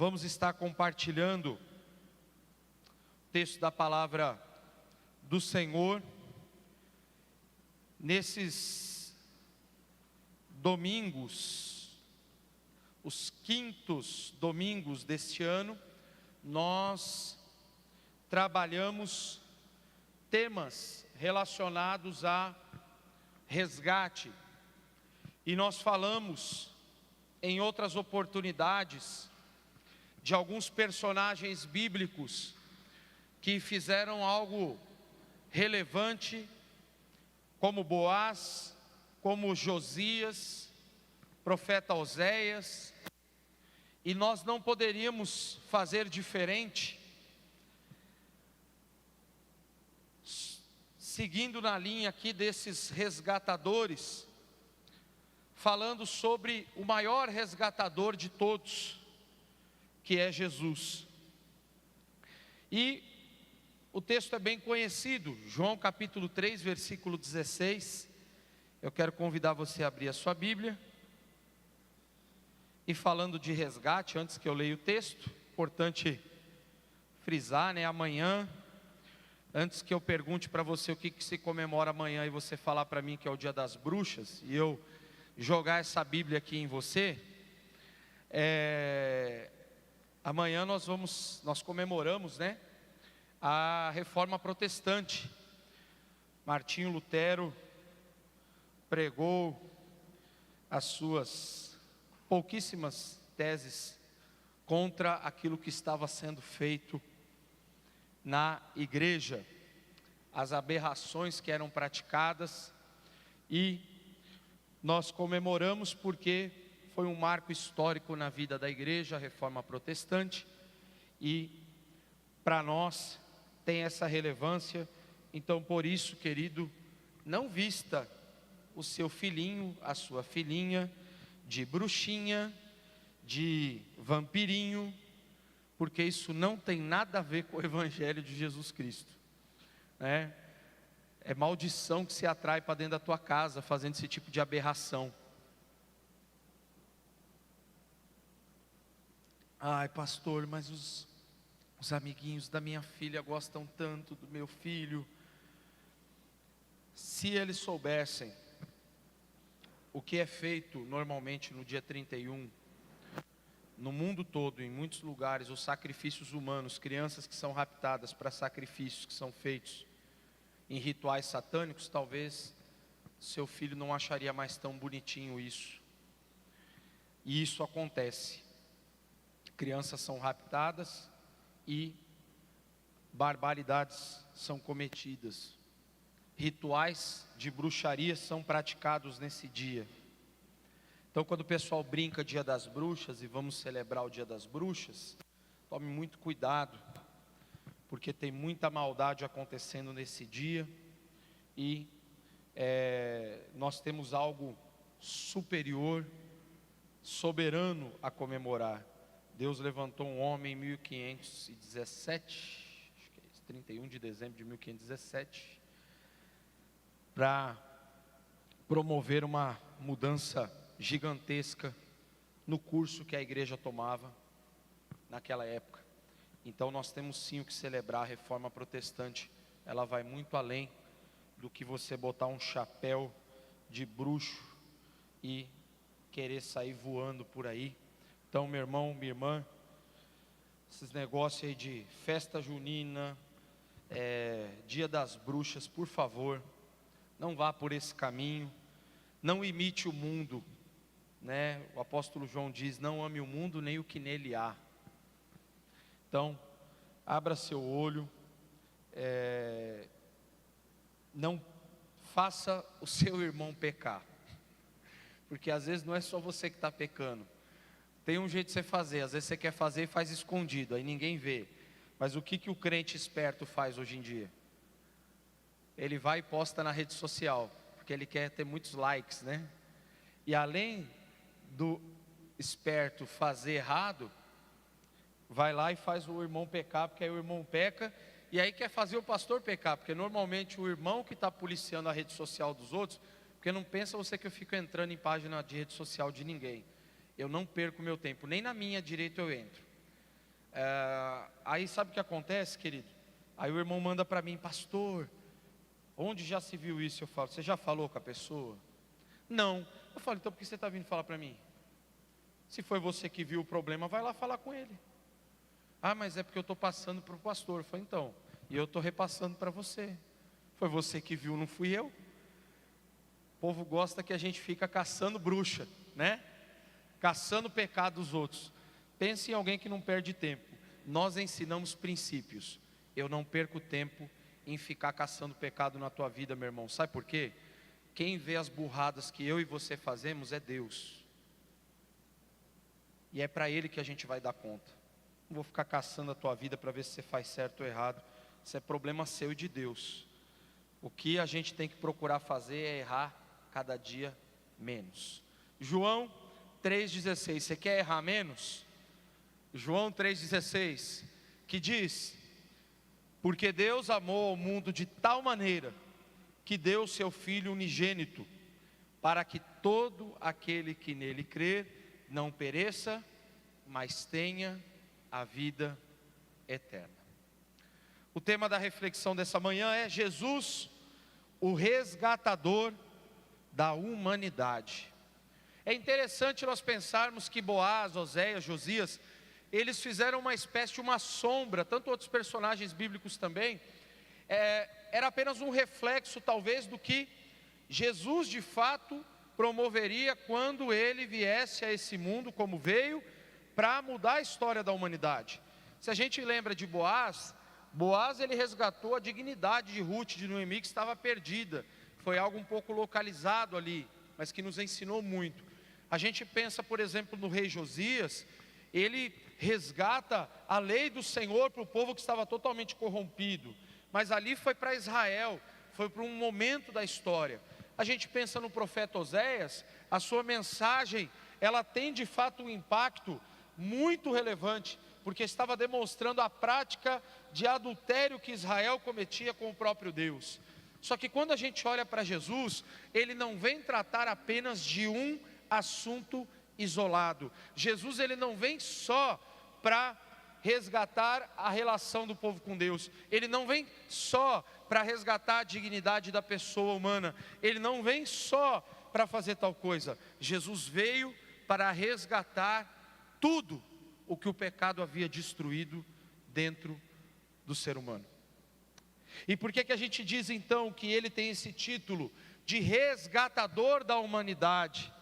vamos estar compartilhando o texto da palavra do Senhor nesses domingos, os quintos domingos deste ano. Nós trabalhamos temas relacionados a resgate, e nós falamos em outras oportunidades de alguns personagens bíblicos que fizeram algo relevante, como Boaz, como Josias, profeta Oséias, e nós não poderíamos fazer diferente, seguindo na linha aqui desses resgatadores, falando sobre o maior resgatador de todos, que é Jesus. E o texto é bem conhecido, João capítulo 3, versículo 16. Eu quero convidar você a abrir a sua Bíblia. E falando de resgate, antes que eu leia o texto, importante frisar, amanhã, antes que eu pergunte para você o que se comemora amanhã, e você falar para mim que é o Dia das Bruxas, e eu jogar essa Bíblia aqui em você, amanhã nós comemoramos, a Reforma Protestante. Martinho Lutero pregou as suas pouquíssimas teses contra aquilo que estava sendo feito na igreja, as aberrações que eram praticadas, e nós comemoramos porque foi um marco histórico na vida da igreja, a Reforma Protestante, e para nós tem essa relevância. Então, por isso, querido, não vista o seu filhinho, a sua filhinha, de bruxinha, de vampirinho, porque isso não tem nada a ver com o Evangelho de Jesus Cristo, É maldição que se atrai para dentro da tua casa, fazendo esse tipo de aberração. Ai, pastor, mas os amiguinhos da minha filha gostam tanto do meu filho. Se eles soubessem o que é feito normalmente no dia 31, no mundo todo, em muitos lugares, os sacrifícios humanos, crianças que são raptadas para sacrifícios que são feitos em rituais satânicos, talvez seu filho não acharia mais tão bonitinho isso. E isso acontece. Crianças são raptadas e barbaridades são cometidas. Rituais de bruxaria são praticados nesse dia. Então, quando o pessoal brinca Dia das Bruxas e vamos celebrar o Dia das Bruxas, tome muito cuidado, porque tem muita maldade acontecendo nesse dia, e nós temos algo superior, soberano a comemorar. Deus levantou um homem em 1517, acho que é isso, 31 de dezembro de 1517, para promover uma mudança gigantesca no curso que a igreja tomava naquela época. Então nós temos sim o que celebrar. A Reforma Protestante, ela vai muito além do que você botar um chapéu de bruxo e querer sair voando por aí. Então, meu irmão, minha irmã, esses negócios aí de festa junina, Dia das Bruxas, por favor, não vá por esse caminho, não imite o mundo, O apóstolo João diz: não ame o mundo nem o que nele há. Então, abra seu olho, não faça o seu irmão pecar, porque às vezes não é só você que está pecando. Tem um jeito de você fazer, às vezes você quer fazer e faz escondido, aí ninguém vê. Mas o que o crente esperto faz hoje em dia? Ele vai e posta na rede social, porque ele quer ter muitos likes, E além do esperto fazer errado, vai lá e faz o irmão pecar, porque aí o irmão peca, e aí quer fazer o pastor pecar, porque normalmente o irmão que está policiando a rede social dos outros, porque não pensa você que eu fico entrando em página de rede social de ninguém. Eu não perco meu tempo, nem na minha direita eu entro. Aí sabe o que acontece, querido? Aí o irmão manda para mim: pastor, onde já se viu isso? Eu falo: você já falou com a pessoa? Não. Eu falo: então por que você está vindo falar para mim? Se foi você que viu o problema, vai lá falar com ele. Ah, mas é porque eu estou passando para o pastor. Eu falo: então, e eu estou repassando para você. Foi você que viu, não fui eu. O povo gosta que a gente fica caçando bruxa, né? Caçando o pecado dos outros. Pense em alguém que não perde tempo. Nós ensinamos princípios. Eu não perco tempo em ficar caçando pecado na tua vida, meu irmão. Sabe por quê? Quem vê as burradas que eu e você fazemos é Deus. E é para Ele que a gente vai dar conta. Não vou ficar caçando a tua vida para ver se você faz certo ou errado. Isso é problema seu e de Deus. O que a gente tem que procurar fazer é errar cada dia menos. João 3,16. Você quer errar menos? João 3,16, que diz: porque Deus amou ao mundo de tal maneira que deu seu Filho unigênito, para que todo aquele que nele crer não pereça, mas tenha a vida eterna. O tema da reflexão dessa manhã é Jesus, o resgatador da humanidade. É interessante nós pensarmos que Boaz, Oséias, Josias, eles fizeram uma espécie de uma sombra, tanto outros personagens bíblicos também, era apenas um reflexo talvez do que Jesus de fato promoveria quando ele viesse a esse mundo como veio, para mudar a história da humanidade. Se a gente lembra de Boaz, ele resgatou a dignidade de Ruth, de Noemi, que estava perdida. Foi algo um pouco localizado ali, mas que nos ensinou muito. A gente pensa, por exemplo, no rei Josias. Ele resgata a lei do Senhor para o povo que estava totalmente corrompido. Mas ali foi para Israel, foi para um momento da história. A gente pensa no profeta Oséias, a sua mensagem, ela tem de fato um impacto muito relevante, porque estava demonstrando a prática de adultério que Israel cometia com o próprio Deus. Só que quando a gente olha para Jesus, ele não vem tratar apenas de um assunto isolado. Jesus, ele não vem só para resgatar a relação do povo com Deus. Ele não vem só para resgatar a dignidade da pessoa humana. Ele não vem só para fazer tal coisa. Jesus veio para resgatar tudo o que o pecado havia destruído dentro do ser humano. E por que a gente diz então que ele tem esse título de resgatador da humanidade?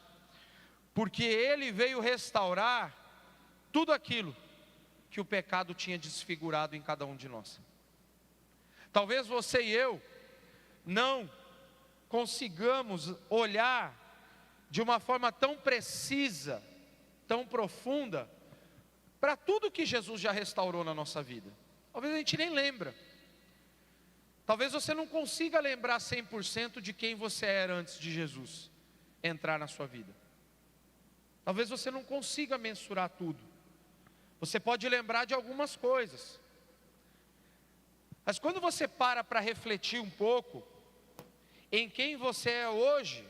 Porque ele veio restaurar tudo aquilo que o pecado tinha desfigurado em cada um de nós. Talvez você e eu não consigamos olhar de uma forma tão precisa, tão profunda, para tudo que Jesus já restaurou na nossa vida. Talvez a gente nem lembra. Talvez você não consiga lembrar 100% de quem você era antes de Jesus entrar na sua vida. Talvez você não consiga mensurar tudo. Você pode lembrar de algumas coisas. Mas quando você para refletir um pouco em quem você é hoje,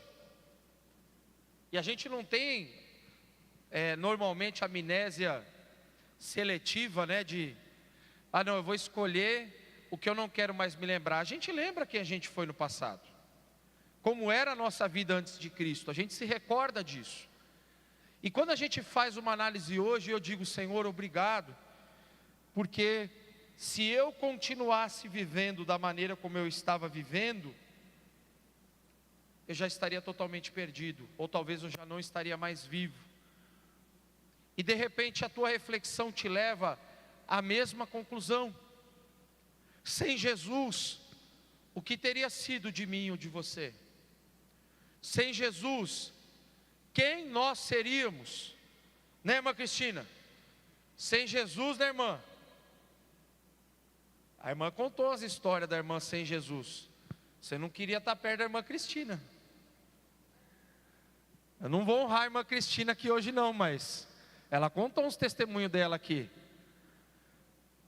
e a gente não tem normalmente amnésia seletiva, né, não, eu vou escolher o que eu não quero mais me lembrar. A gente lembra quem a gente foi no passado, como era a nossa vida antes de Cristo, a gente se recorda disso. E quando a gente faz uma análise hoje, eu digo: Senhor, obrigado, porque se eu continuasse vivendo da maneira como eu estava vivendo, eu já estaria totalmente perdido, ou talvez eu já não estaria mais vivo. E de repente a tua reflexão te leva à mesma conclusão. Sem Jesus, o que teria sido de mim ou de você? Sem Jesus, quem nós seríamos? Né, irmã Cristina? Sem Jesus, né, irmã? A irmã contou as histórias da irmã sem Jesus. Você não queria estar perto da irmã Cristina. Eu não vou honrar a irmã Cristina aqui hoje não, mas ela contou uns testemunhos dela aqui.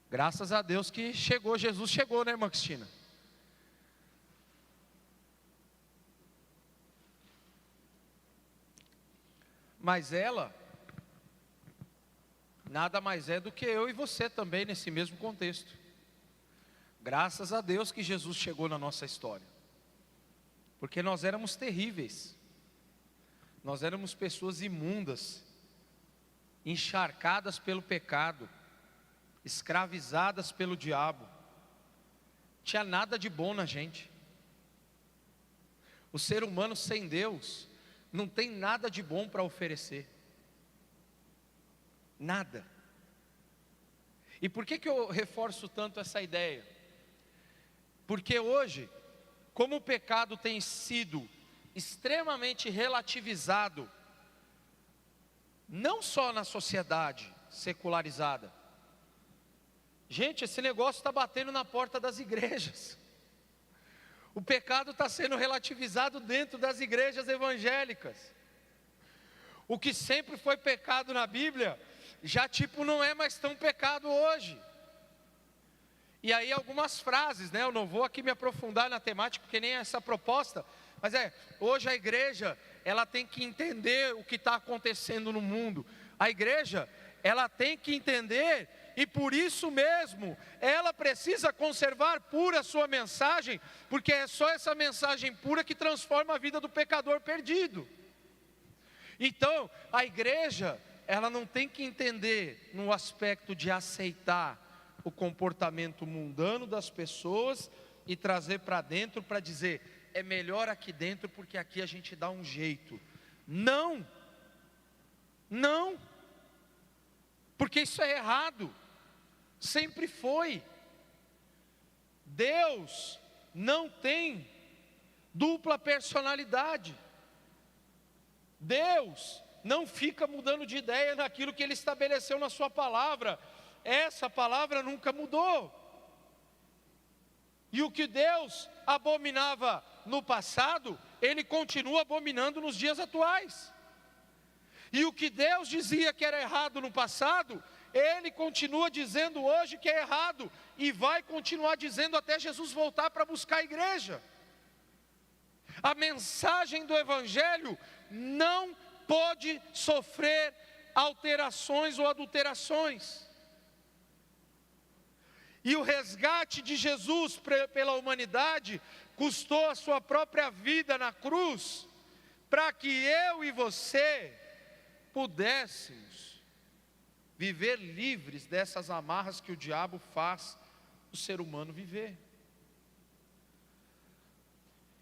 Graças a Deus que chegou, Jesus chegou, né, irmã Cristina? Mas ela, nada mais é do que eu e você também nesse mesmo contexto. Graças a Deus que Jesus chegou na nossa história, porque nós éramos terríveis, nós éramos pessoas imundas, encharcadas pelo pecado, escravizadas pelo diabo, tinha nada de bom na gente. O ser humano sem Deus não tem nada de bom para oferecer, nada. E por que eu reforço tanto essa ideia? Porque hoje, como o pecado tem sido extremamente relativizado, não só na sociedade secularizada. Gente, esse negócio está batendo na porta das igrejas. O pecado está sendo relativizado dentro das igrejas evangélicas. O que sempre foi pecado na Bíblia, já não é mais tão pecado hoje. E aí algumas frases, né? Eu não vou aqui me aprofundar na temática, porque nem é essa proposta. Mas hoje a igreja, ela tem que entender o que está acontecendo no mundo. A igreja, ela tem que entender, e por isso mesmo, ela precisa conservar pura a sua mensagem, porque é só essa mensagem pura que transforma a vida do pecador perdido. Então, a igreja, ela não tem que entender no aspecto de aceitar o comportamento mundano das pessoas e trazer para dentro para dizer, é melhor aqui dentro porque aqui a gente dá um jeito. Não, não, porque isso é errado, sempre foi. Deus não tem dupla personalidade. Deus não fica mudando de ideia naquilo que Ele estabeleceu na sua palavra. Essa palavra nunca mudou. E o que Deus abominava no passado, Ele continua abominando nos dias atuais. E o que Deus dizia que era errado no passado, Ele continua dizendo hoje que é errado, e vai continuar dizendo até Jesus voltar para buscar a igreja. A mensagem do Evangelho não pode sofrer alterações ou adulterações. E o resgate de Jesus pela humanidade custou a sua própria vida na cruz, para que eu e você pudéssemos viver livres dessas amarras que o diabo faz o ser humano viver.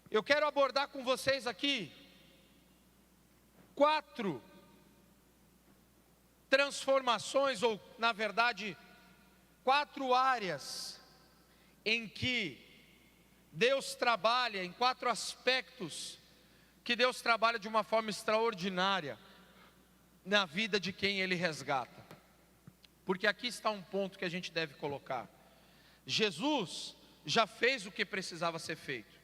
Eu quero abordar com vocês aqui 4 transformações, ou na verdade 4 áreas em que Deus trabalha, em 4 aspectos que Deus trabalha de uma forma extraordinária na vida de quem Ele resgata. Porque aqui está um ponto que a gente deve colocar. Jesus já fez o que precisava ser feito.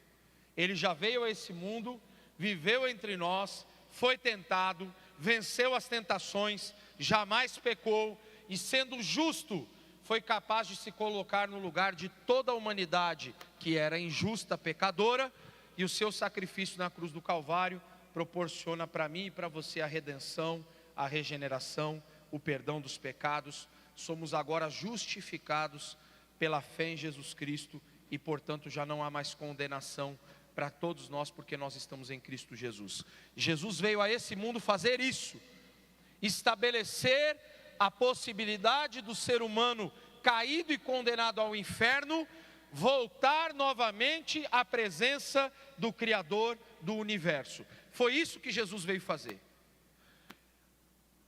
Ele já veio a esse mundo, viveu entre nós, foi tentado, venceu as tentações, jamais pecou, e sendo justo, foi capaz de se colocar no lugar de toda a humanidade que era injusta, pecadora, e o seu sacrifício na cruz do Calvário proporciona para mim e para você a redenção, a regeneração, o perdão dos pecados. Somos agora justificados pela fé em Jesus Cristo, e portanto já não há mais condenação para todos nós, porque nós estamos em Cristo Jesus. Jesus veio a esse mundo fazer isso, estabelecer a possibilidade do ser humano caído e condenado ao inferno voltar novamente à presença do Criador do universo. Foi isso que Jesus veio fazer.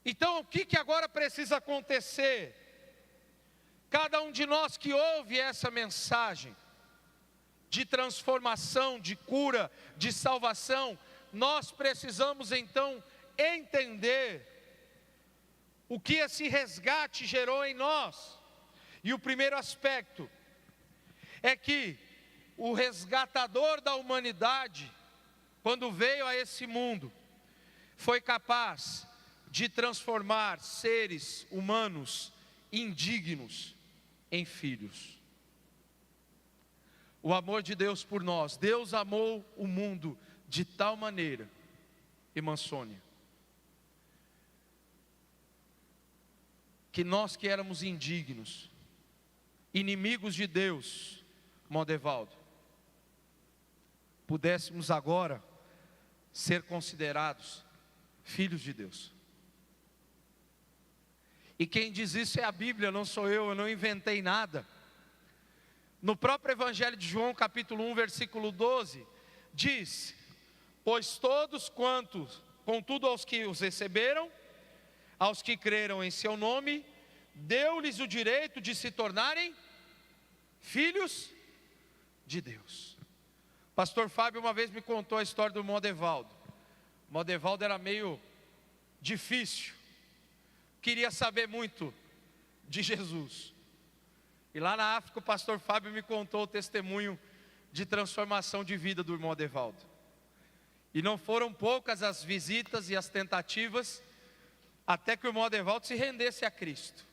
Então o que agora precisa acontecer? Cada um de nós que ouve essa mensagem de transformação, de cura, de salvação, nós precisamos então entender o que esse resgate gerou em nós. E o primeiro aspecto é que o resgatador da humanidade, quando veio a esse mundo, foi capaz de transformar seres humanos indignos em filhos. O amor de Deus por nós. Deus amou o mundo de tal maneira, irmã Sônia, que nós que éramos indignos, inimigos de Deus, Modevaldo, pudéssemos agora ser considerados filhos de Deus. E quem diz isso é a Bíblia, não sou eu não inventei nada. No próprio Evangelho de João, capítulo 1, versículo 12, diz: pois todos quantos, contudo aos que os receberam, aos que creram em seu nome, deu-lhes o direito de se tornarem filhos de Deus. Pastor Fábio uma vez me contou a história do Modevaldo. Modevaldo era meio difícil, queria saber muito de Jesus. E lá na África o pastor Fábio me contou o testemunho de transformação de vida do irmão Modevaldo. E não foram poucas as visitas e as tentativas até que o irmão Modevaldo se rendesse a Cristo.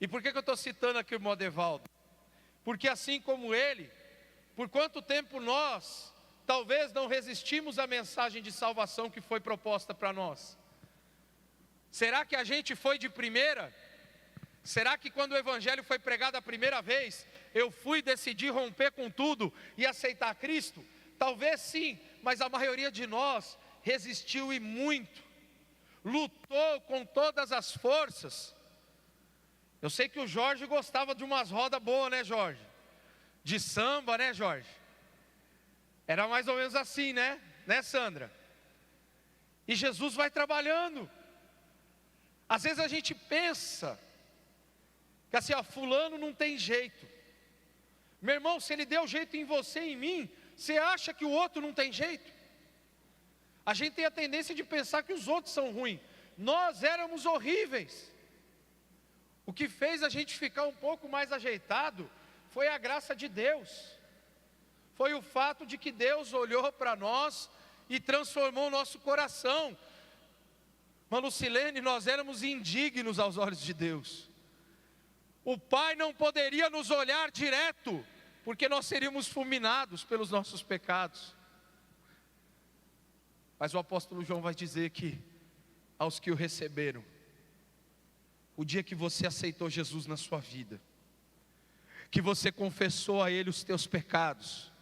E por que eu estou citando aqui o irmão Modevaldo? Porque assim como ele, por quanto tempo nós talvez não resistimos à mensagem de salvação que foi proposta para nós? Será que a gente foi de primeira? Será que quando o Evangelho foi pregado a primeira vez, eu fui decidir romper com tudo e aceitar Cristo? Talvez sim, mas a maioria de nós resistiu e muito, lutou com todas as forças. Eu sei que o Jorge gostava de umas rodas boas, né, Jorge? De samba, né, Jorge? Era mais ou menos assim, né? Né, Sandra? E Jesus vai trabalhando. Às vezes a gente pensa que assim, ó, fulano não tem jeito. Meu irmão, se ele deu jeito em você e em mim, você acha que o outro não tem jeito? A gente tem a tendência de pensar que os outros são ruins. Nós éramos horríveis. O que fez a gente ficar um pouco mais ajeitado foi a graça de Deus. Foi o fato de que Deus olhou para nós e transformou o nosso coração. Manucilene, nós éramos indignos aos olhos de Deus. O Pai não poderia nos olhar direto, porque nós seríamos fulminados pelos nossos pecados. Mas o apóstolo João vai dizer que aos que o receberam, o dia que você aceitou Jesus na sua vida, que você confessou a Ele os teus pecados,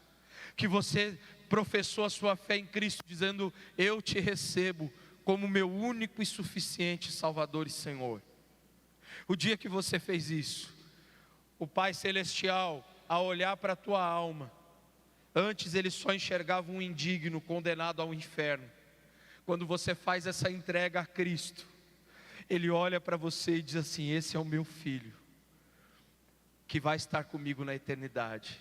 que você professou a sua fé em Cristo, dizendo: eu te recebo como meu único e suficiente Salvador e Senhor. O dia que você fez isso, o Pai Celestial, ao olhar para a tua alma, antes ele só enxergava um indigno condenado ao inferno. Quando você faz essa entrega a Cristo, Ele olha para você e diz assim: esse é o meu filho, que vai estar comigo na eternidade.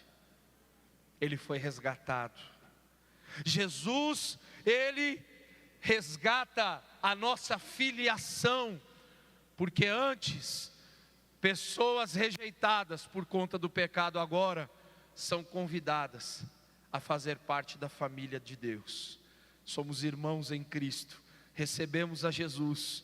Ele foi resgatado. Jesus, Ele resgata a nossa filiação, porque antes, pessoas rejeitadas por conta do pecado agora são convidadas a fazer parte da família de Deus. Somos irmãos em Cristo, recebemos a Jesus,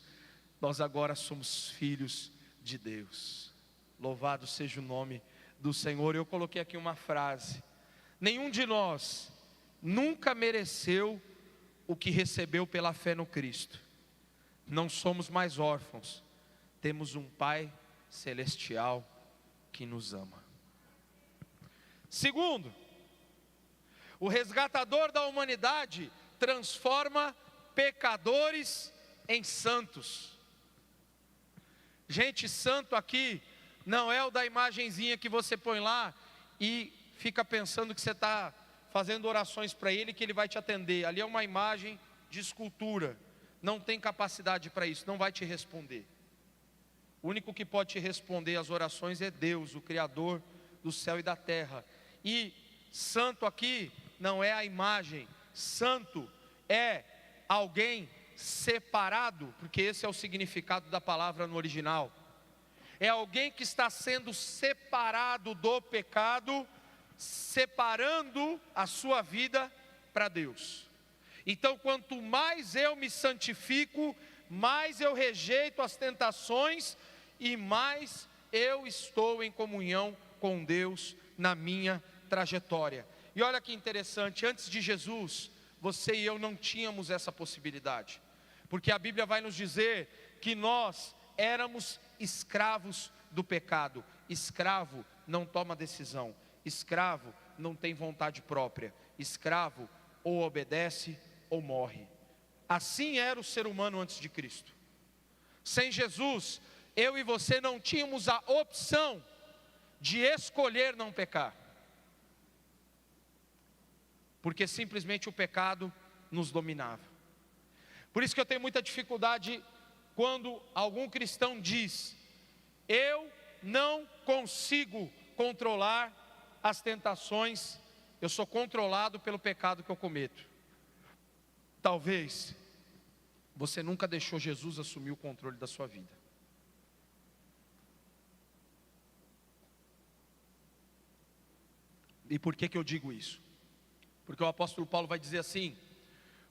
nós agora somos filhos de Deus. Louvado seja o nome do Senhor. Eu coloquei aqui uma frase: nenhum de nós nunca mereceu o que recebeu pela fé no Cristo. Não somos mais órfãos, temos um Pai celestial que nos ama. Segundo, o resgatador da humanidade transforma pecadores em santos. Gente, santo aqui não é o da imagenzinha que você põe lá e fica pensando que você está fazendo orações para ele, que ele vai te atender. Ali é uma imagem de escultura, não tem capacidade para isso, não vai te responder. O único que pode te responder às orações é Deus, o Criador do céu e da terra. E santo aqui não é a imagem, santo é alguém separado, porque esse é o significado da palavra no original. É alguém que está sendo separado do pecado, separando a sua vida para Deus. Então, quanto mais eu me santifico, mais eu rejeito as tentações e mais eu estou em comunhão com Deus na minha trajetória. E olha que interessante, antes de Jesus, você e eu não tínhamos essa possibilidade, porque a Bíblia vai nos dizer que nós éramos escravos do pecado. Escravo não toma decisão, escravo não tem vontade própria, escravo ou obedece ou morre. Assim era o ser humano antes de Cristo. Sem Jesus, eu e você não tínhamos a opção de escolher não pecar, porque simplesmente o pecado nos dominava. Por isso que eu tenho muita dificuldade quando algum cristão diz: eu não consigo controlar as tentações, eu sou controlado pelo pecado que eu cometo. Talvez você nunca deixou Jesus assumir o controle da sua vida. E por que eu digo isso? Porque o apóstolo Paulo vai dizer assim: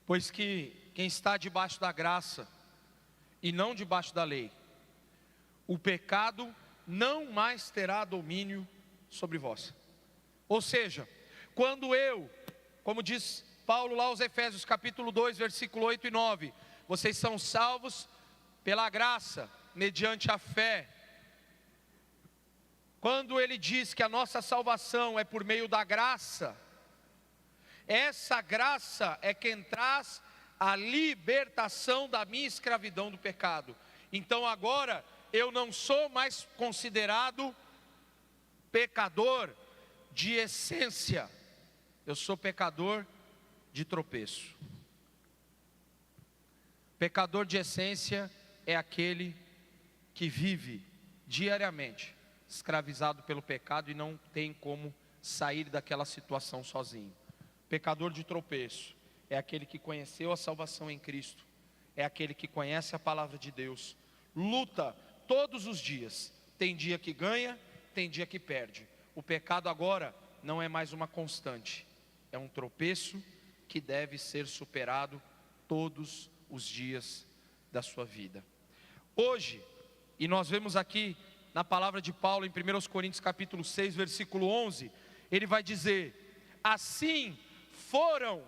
pois que quem está debaixo da graça e não debaixo da lei, o pecado não mais terá domínio sobre vós. Ou seja, quando eu, como diz Paulo lá aos Efésios capítulo 2, versículo 8 e 9, vocês são salvos pela graça, mediante a fé. Quando ele diz que a nossa salvação é por meio da graça, essa graça é quem traz a libertação da minha escravidão do pecado. Então agora eu não sou mais considerado pecador de essência, eu sou pecador de tropeço. Pecador de essência é aquele que vive diariamente escravizado pelo pecado e não tem como sair daquela situação sozinho. Pecador de tropeço é aquele que conheceu a salvação em Cristo, é aquele que conhece a palavra de Deus, luta todos os dias, tem dia que ganha, tem dia que perde. O pecado agora não é mais uma constante, é um tropeço que deve ser superado todos os dias da sua vida. Hoje, e nós vemos aqui na palavra de Paulo em 1 Coríntios capítulo 6, versículo 11, ele vai dizer: assim foram,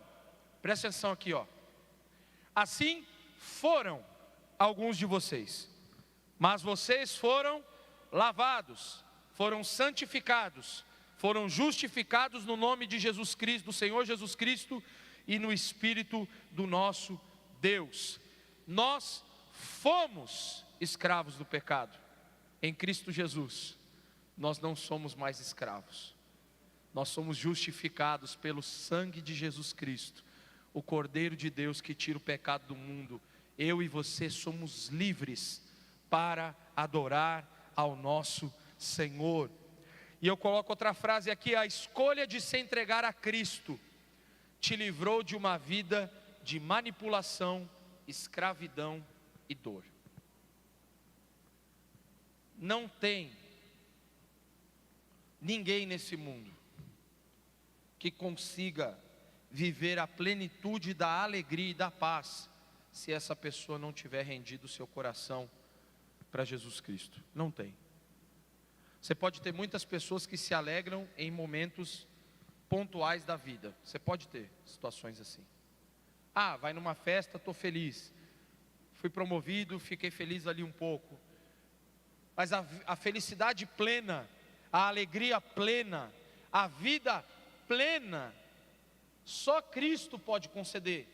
presta atenção aqui, assim foram alguns de vocês, mas vocês foram lavados, foram santificados, foram justificados no nome de Jesus Cristo, do Senhor Jesus Cristo, e no Espírito do nosso Deus. Nós fomos escravos do pecado. Em Cristo Jesus, nós não somos mais escravos. Nós somos justificados pelo sangue de Jesus Cristo, o Cordeiro de Deus que tira o pecado do mundo. Eu e você somos livres para adorar ao nosso Senhor. E eu coloco outra frase aqui: a escolha de se entregar a Cristo te livrou de uma vida de manipulação, escravidão e dor. Não tem ninguém nesse mundo que consiga viver a plenitude da alegria e da paz se essa pessoa não tiver rendido o seu coração para Jesus Cristo. Não tem. Você pode ter muitas pessoas que se alegram em momentos pontuais da vida. Você pode ter situações assim. Ah, vai numa festa, estou feliz. Fui promovido, fiquei feliz ali um pouco. Mas a felicidade plena, a alegria plena, a vida plena, só Cristo pode conceder.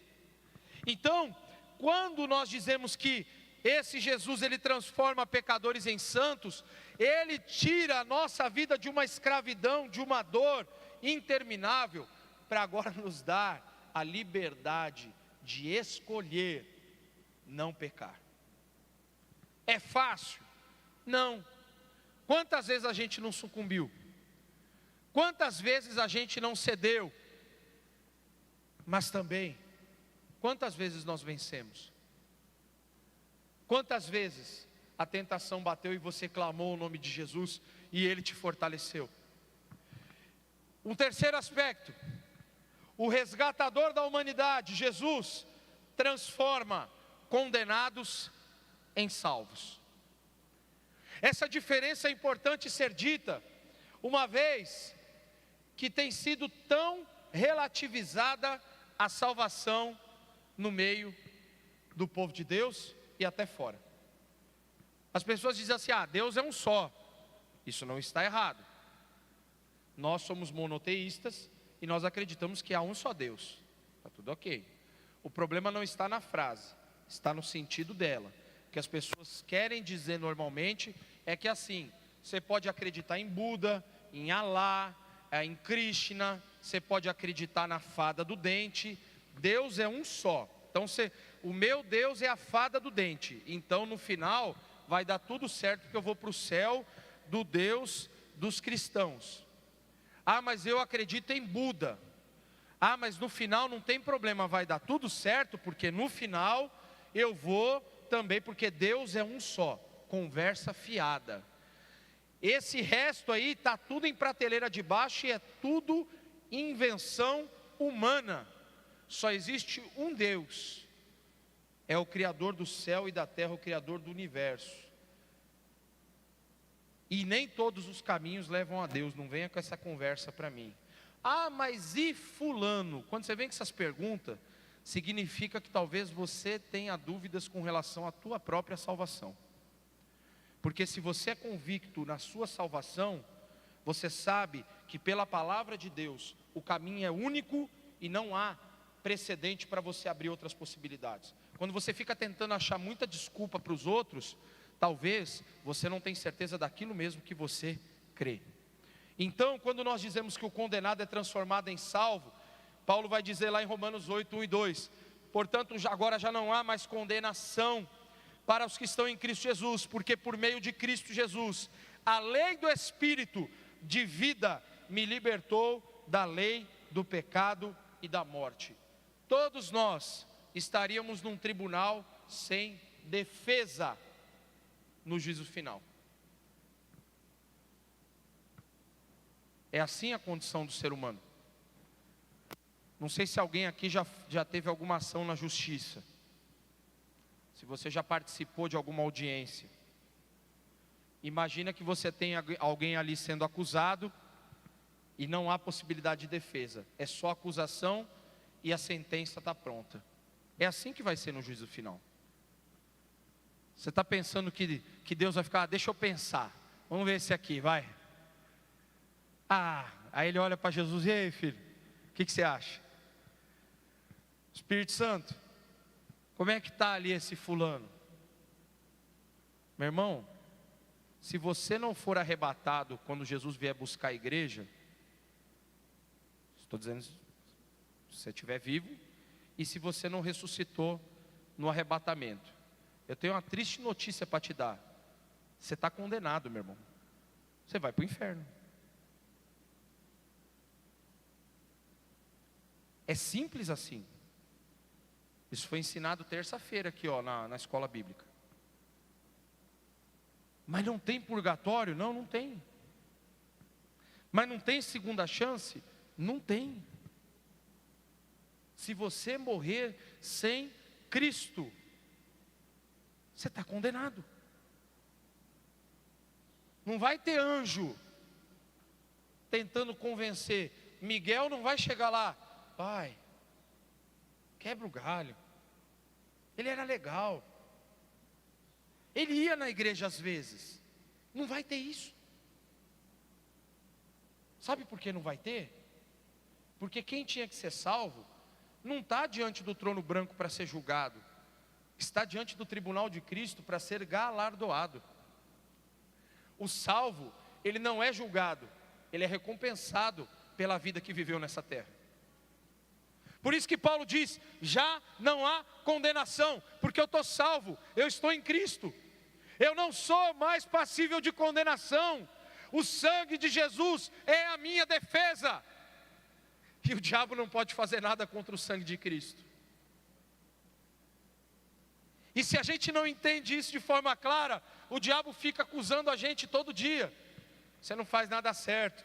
Então, quando nós dizemos que esse Jesus, ele transforma pecadores em santos, ele tira a nossa vida de uma escravidão, de uma dor interminável, para agora nos dar a liberdade de escolher não pecar. É fácil? Não. Quantas vezes a gente não sucumbiu? Quantas vezes a gente não cedeu? Mas também, quantas vezes nós vencemos? Quantas vezes a tentação bateu e você clamou o nome de Jesus e Ele te fortaleceu? Um terceiro aspecto: o resgatador da humanidade, Jesus, transforma condenados em salvos. Essa diferença é importante ser dita, uma vez que tem sido tão relativizada a salvação no meio do povo de Deus e até fora. As pessoas dizem assim, Deus é um só. Isso não está errado. Nós somos monoteístas e nós acreditamos que há um só Deus. Está tudo ok. O problema não está na frase, está no sentido dela. O que as pessoas querem dizer normalmente é que assim, você pode acreditar em Buda, em Alá, em Krishna, você pode acreditar na fada do dente. Deus é um só. Então o meu Deus é a fada do dente. Então no final vai dar tudo certo, porque eu vou para o céu do Deus dos cristãos. Mas eu acredito em Buda. Mas no final não tem problema, vai dar tudo certo, porque no final eu vou também, porque Deus é um só. Conversa fiada. Esse resto aí está tudo em prateleira de baixo e é tudo invenção humana. Só existe um Deus. É o Criador do céu e da terra, o Criador do universo. E nem todos os caminhos levam a Deus. Não venha com essa conversa para mim. Mas e fulano? Quando você vem com essas perguntas, significa que talvez você tenha dúvidas com relação à tua própria salvação. Porque se você é convicto na sua salvação, você sabe que pela palavra de Deus, o caminho é único e não há precedente para você abrir outras possibilidades. Quando você fica tentando achar muita desculpa para os outros, talvez você não tenha certeza daquilo mesmo que você crê. Então, quando nós dizemos que o condenado é transformado em salvo, Paulo vai dizer lá em Romanos 8, 1 e 2: portanto, agora já não há mais condenação para os que estão em Cristo Jesus, porque por meio de Cristo Jesus, a lei do Espírito de vida me libertou da lei do pecado e da morte. Todos nós estaríamos num tribunal sem defesa no juízo final. É assim a condição do ser humano. Não sei se alguém aqui já teve alguma ação na justiça. Se você já participou de alguma audiência. Imagina que você tem alguém ali sendo acusado e não há possibilidade de defesa. É só acusação e a sentença está pronta. É assim que vai ser no juízo final. Você está pensando que Deus vai ficar, deixa eu pensar. Vamos ver esse aqui, vai. Aí ele olha para Jesus, e aí filho, o que você acha? Espírito Santo, como é que está ali esse fulano? Meu irmão, se você não for arrebatado quando Jesus vier buscar a igreja, estou dizendo, se você estiver vivo, e se você não ressuscitou no arrebatamento, eu tenho uma triste notícia para te dar, você está condenado, meu irmão, você vai para o inferno. É simples assim. Isso foi ensinado terça-feira aqui, na escola bíblica. Mas não tem purgatório? Não tem. Mas não tem segunda chance? Não tem. Se você morrer sem Cristo, você está condenado. Não vai ter anjo tentando convencer. Miguel não vai chegar lá, pai, quebra o galho. Ele era legal. Ele ia na igreja às vezes. Não vai ter isso. Sabe por que não vai ter? Porque quem tinha que ser salvo não está diante do trono branco para ser julgado. Está diante do tribunal de Cristo para ser galardoado. O salvo, ele não é julgado, ele é recompensado pela vida que viveu nessa terra. Por isso que Paulo diz, já não há condenação, porque eu estou salvo, eu estou em Cristo. Eu não sou mais passível de condenação. O sangue de Jesus é a minha defesa. E o diabo não pode fazer nada contra o sangue de Cristo. E se a gente não entende isso de forma clara, o diabo fica acusando a gente todo dia. Você não faz nada certo,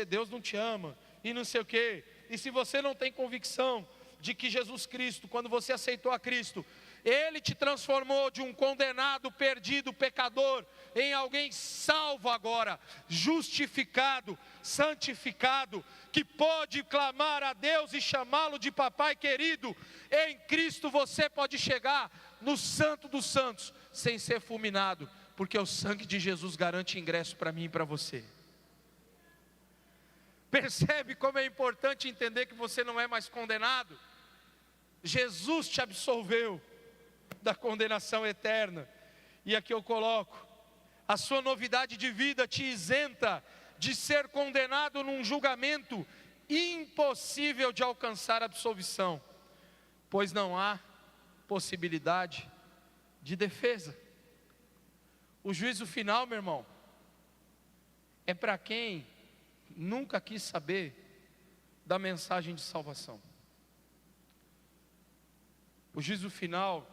Deus não te ama, e não sei o quê. E se você não tem convicção de que Jesus Cristo, quando você aceitou a Cristo, Ele te transformou de um condenado, perdido, pecador, em alguém salvo agora, justificado, santificado, que pode clamar a Deus e chamá-lo de papai querido. Em Cristo você pode chegar no Santo dos Santos, sem ser fulminado, porque o sangue de Jesus garante ingresso para mim e para você. Percebe como é importante entender que você não é mais condenado? Jesus te absolveu da condenação eterna. E aqui eu coloco: a sua novidade de vida te isenta de ser condenado num julgamento impossível de alcançar absolvição, pois não há possibilidade de defesa. O juízo final, meu irmão, é para quem nunca quis saber da mensagem de salvação. O juízo final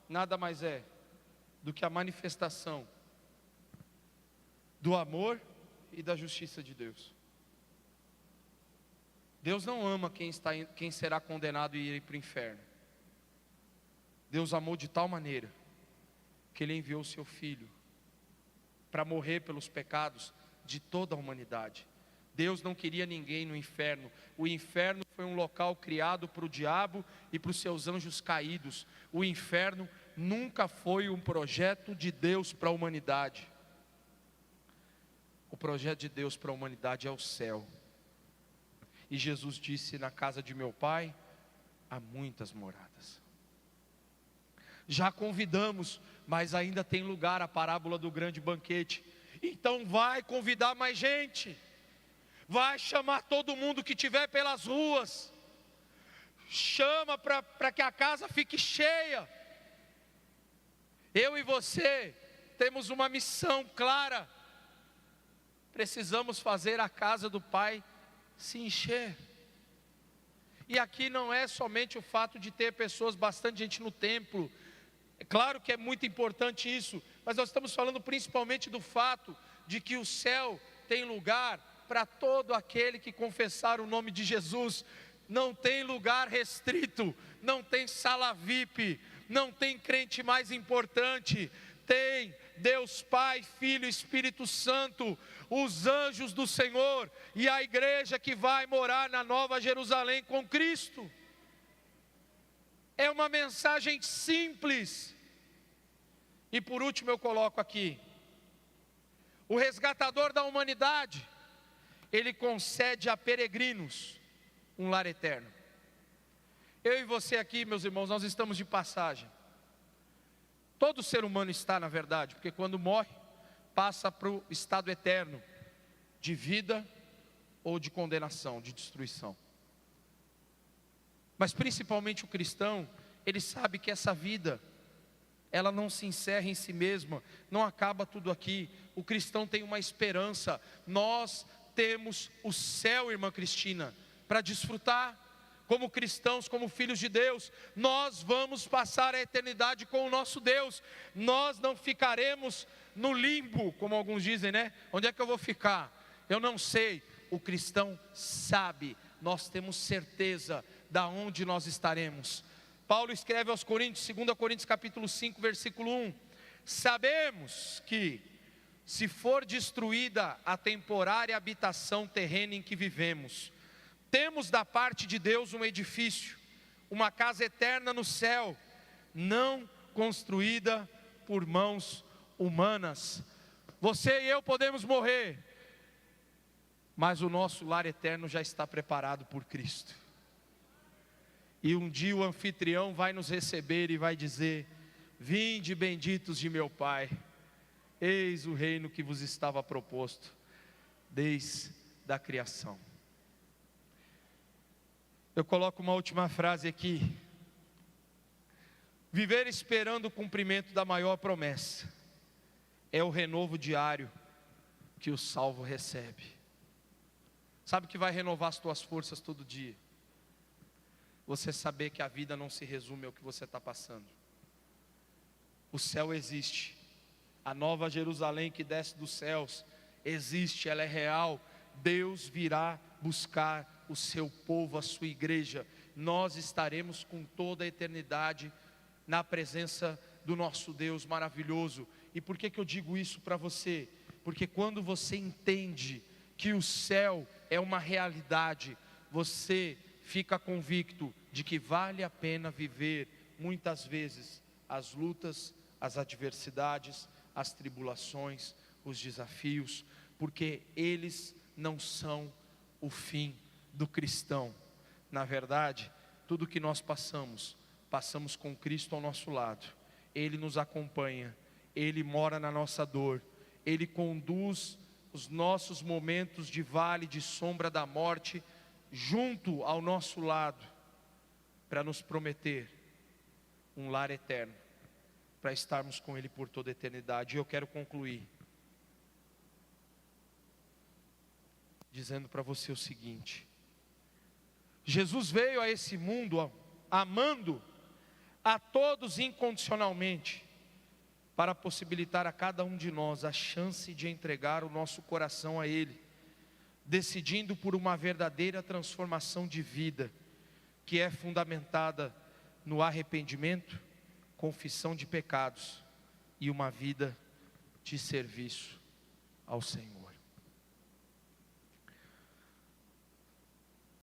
nada mais é do que a manifestação do amor e da justiça de Deus. Deus não ama quem será condenado e ir para o inferno. Deus amou de tal maneira que Ele enviou o seu Filho para morrer pelos pecados de toda a humanidade. Deus não queria ninguém no inferno. O inferno foi um local criado para o diabo e para os seus anjos caídos. O inferno nunca foi um projeto de Deus para a humanidade. O projeto de Deus para a humanidade é o céu. E Jesus disse: na casa de meu Pai há muitas moradas. Já convidamos, mas ainda tem lugar, a parábola do grande banquete. Então vai convidar mais gente. Vai chamar todo mundo que tiver pelas ruas. Chama para que a casa fique cheia. Eu e você temos uma missão clara. Precisamos fazer a casa do Pai se encher. E aqui não é somente o fato de ter pessoas, bastante gente no templo. É claro que é muito importante isso, mas nós estamos falando principalmente do fato de que o céu tem lugar para todo aquele que confessar o nome de Jesus. Não tem lugar restrito, não tem sala VIP, não tem crente mais importante. Tem Deus Pai, Filho e Espírito Santo, os anjos do Senhor e a igreja que vai morar na Nova Jerusalém com Cristo. É uma mensagem simples. E por último eu coloco aqui: o resgatador da humanidade, Ele concede a peregrinos um lar eterno. Eu e você aqui, meus irmãos, nós estamos de passagem. Todo ser humano está, na verdade, porque quando morre, passa para o estado eterno, de vida ou de condenação, de destruição. Mas principalmente o cristão, ele sabe que essa vida, ela não se encerra em si mesma, não acaba tudo aqui. O cristão tem uma esperança. Nós temos o céu, irmã Cristina, para desfrutar. Como cristãos, como filhos de Deus, nós vamos passar a eternidade com o nosso Deus. Nós não ficaremos no limbo, como alguns dizem, né? Onde é que eu vou ficar? Eu não sei. O cristão sabe. Nós temos certeza da onde nós estaremos. Paulo escreve aos Coríntios, 2 Coríntios capítulo 5, versículo 1: sabemos que, se for destruída a temporária habitação terrena em que vivemos, temos da parte de Deus um edifício, uma casa eterna no céu, não construída por mãos humanas. Você e eu podemos morrer, mas o nosso lar eterno já está preparado por Cristo. E um dia o anfitrião vai nos receber e vai dizer: vinde benditos de meu Pai, eis o reino que vos estava proposto desde a criação. Eu coloco uma última frase aqui: viver esperando o cumprimento da maior promessa é o renovo diário que o salvo recebe. Sabe o que vai renovar as tuas forças todo dia? Você saber que a vida não se resume ao que você está passando. O céu existe, a nova Jerusalém que desce dos céus existe, ela é real. Deus virá buscar o seu povo, a sua igreja. Nós estaremos com toda a eternidade na presença do nosso Deus maravilhoso. E por que eu digo isso para você? Porque quando você entende que o céu é uma realidade, você fica convicto de que vale a pena viver muitas vezes as lutas, as adversidades, as tribulações, os desafios, porque eles não são o fim do cristão. Na verdade, tudo que nós passamos com Cristo ao nosso lado. Ele nos acompanha, Ele mora na nossa dor, Ele conduz os nossos momentos de vale, de sombra da morte, junto ao nosso lado, para nos prometer um lar eterno, para estarmos com Ele por toda a eternidade. E eu quero concluir dizendo para você o seguinte: Jesus veio a esse mundo amando a todos incondicionalmente, para possibilitar a cada um de nós a chance de entregar o nosso coração a Ele, decidindo por uma verdadeira transformação de vida, que é fundamentada no arrependimento, confissão de pecados e uma vida de serviço ao Senhor.